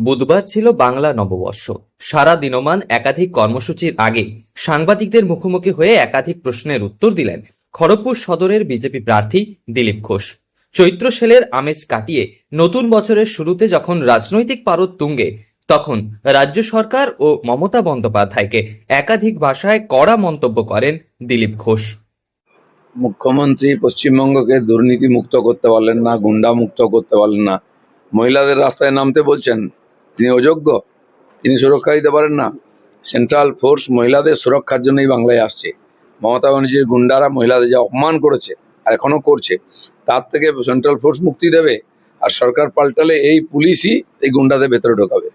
বুধবার ছিল বাংলা নববর্ষ। সারা দিনমান একাধিক কর্মসূচির আগে সাংবাদিকদের মুখোমুখি হয়ে একাধিক প্রশ্নের উত্তর দিলেন খড়গপুর সদরের বিজেপি প্রার্থী দিলীপ ঘোষ। চৈত্র সেলের আমেজ কাটিয়ে নতুন বছরের শুরুতে যখন রাজনৈতিক পারদ তুঙ্গে, তখন রাজ্য সরকার ও মমতা বন্দ্যোপাধ্যায়কে একাধিক ভাষায় কড়া মন্তব্য করেন দিলীপ ঘোষ। মুখ্যমন্ত্রী পশ্চিমবঙ্গকে দুর্নীতি মুক্ত করতে পারলেন না, গুন্ডা মুক্ত করতে পারলেন না, মহিলাদের রাস্তায় নামতে বলছেন, তিনি অযোগ্য, তিনি সুরক্ষা দিতে পারেন না। সেন্ট্রাল ফোর্স মহিলাদের সুরক্ষার জন্যই বাংলায় আসছে। মমতা ব্যানার্জির গুন্ডারা মহিলাদের যে অপমান করেছে আর এখনো করছে, তার থেকে সেন্ট্রাল ফোর্স মুক্তি দেবে, আর সরকার পাল্টালে এই পুলিশই এই গুন্ডাদের ভেতরে ঢোকাবে।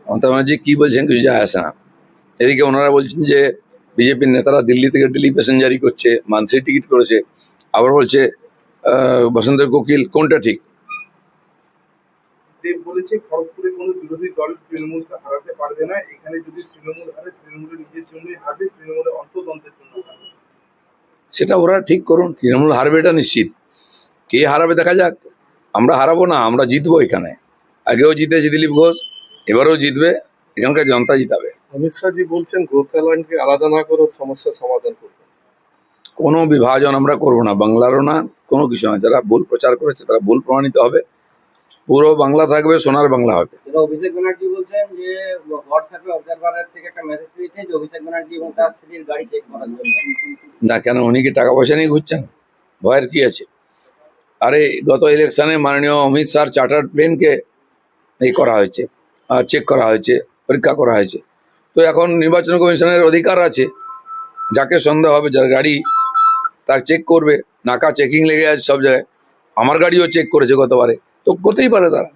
মমতা ব্যানার্জি কি বলছেন কিছু যায় আসে না। এদিকে ওনারা বলছেন যে বিজেপির নেতারা দিল্লি থেকে দিল্লি প্যাসেঞ্জারি করছে, মান্থলি টিকিট করেছে, আবার বলছে বসন্তের কোকিল। কোনটা ঠিক? দেব বলেছে খড়গপুরে কোনো বিরোধী দল তৃণমূলকে হারাতে পারবে না। এখানে যদি তৃণমূল হারে, তৃণমূলের নিজের জন্যই হারবে, তৃণমূলের অন্তর্দ্বন্দ্বের জন্য হারবে। সেটা ওরা ঠিক করুন। তৃণমূল হারবে এটা নিশ্চিত, কে হারাবে দেখা যাক। আমরা হারাবো না, আমরা জিতবো। এখানে আগেও জিতেছে দিলীপ ঘোষ, এবারেও জিতবে, এখানকার জনতা জিতাবে। অমিত শাহজি বলছেন গোর্খাল্যান্ডকে আলাদা না করে সমস্যার সমাধান করবে। কোনো বিভাজন আমরা করবো না, বাংলারও না, কোনো কিছু না। যারা ভুল প্রচার করেছে তারা ভুল প্রমাণিত হবে। পুরো বাংলা থাকবে, সোনার বাংলা হবে। অভিষেক ব্যানার্জি বলছেন যে হোয়াটসঅ্যাপে অবজারভারের থেকে একটা মেসেজ পেয়েছে যে অভিষেক ব্যানার্জি এবং তার স্ত্রীর গাড়ি চেক করার জন্য। না, কেন উনি কি টাকা পয়সা নিয়ে ঘুরছেন? ভয়ের কি আছে? আরে গত ইলেকশনে মাননীয় অমিত শাহ চার্টার্ড প্লেনকে এই করা হয়েছে, চেক করা হয়েছে, পরীক্ষা করা হয়েছে। তো এখন নির্বাচন কমিশনের অধিকার আছে, যাকে সন্দেহ হবে, যার গাড়ি, তাকে চেক করবে। নাকা চেকিং লেগে আছে সব জায়গায়। আমার গাড়িও চেক করেছে গতবারে, তো করতেই পারে তারা।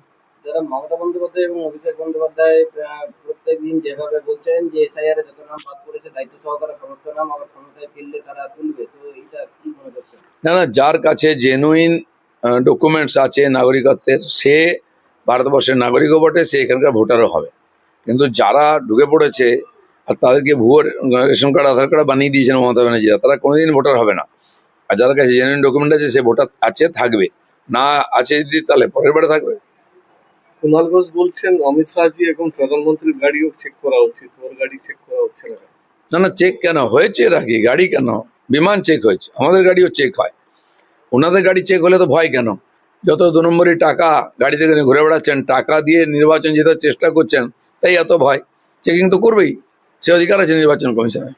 যারা মমতা বন্দ্যোপাধ্যায় এবং অভিষেক বন্দ্যোপাধ্যায় প্রত্যেকদিন যেভাবে বলছেন যে এসআইআর এ যত নাম বাদ পড়েছে দায়িত্ব সহকারে সমস্ত নাম আবার ক্ষমতায় ফিরলে তারা তুলবে, তো এটা কি মনে করছেন? না না, যার কাছে জেনুইন ডকুমেন্টস আছে নাগরিকত্বের, সে ভারতবর্ষের নাগরিকও বটে, সে এখানকার ভোটারও হবে। কিন্তু যারা ঢুকে পড়েছে আর তাদেরকে ভুয়ো রেশন কার্ড, আধার কার্ড বানিয়ে দিয়েছেন মমতা ব্যানার্জিরা, তারা কোনোদিন ভোটার হবে না। আর যার কাছে জেনুইন ডকুমেন্ট আছে, সে ভোটার আছে, থাকবে। না আছে যদি তাহলে পরের বারে থাকবে। কুণাল ঘোষ বলছেন অমিত শাহজি এবং প্রধানমন্ত্রীর গাড়িও চেক করা উচিত, ওর গাড়ি চেক করা হচ্ছে না। না না, চেক কেন হয়েছে? রাখি গাড়ি কেন, বিমান চেক হয়েছে, আমাদের গাড়িও চেক হয়। ওনাদের গাড়ি চেক হলে তো ভয় কেন? যত 2 নম্বরই টাকা গাড়ি থেকে ঘুরে বেড়াচ্ছেন, টাকা দিয়ে নির্বাচন জেতার চেষ্টা করছেন, তাই এত ভয়। চেকিং তো করবেই, সে অধিকার আছে নির্বাচন কমিশনের।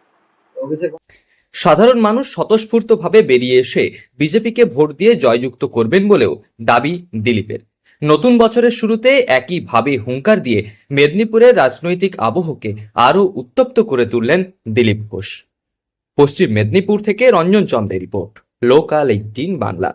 সাধারণ মানুষ স্বতঃস্ফূর্তভাবে বেরিয়ে এসে বিজেপিকে ভোট দিয়ে জয়যুক্ত করবেন বলেও দাবি দিলীপের। নতুন বছরের শুরুতে একইভাবে হুঙ্কার দিয়ে মেদিনীপুরের রাজনৈতিক আবহকে আরও উত্তপ্ত করে তুললেন দিলীপ ঘোষ। পশ্চিম মেদিনীপুর থেকে রঞ্জন চন্দ্রের রিপোর্ট, লোকাল 18 বাংলা।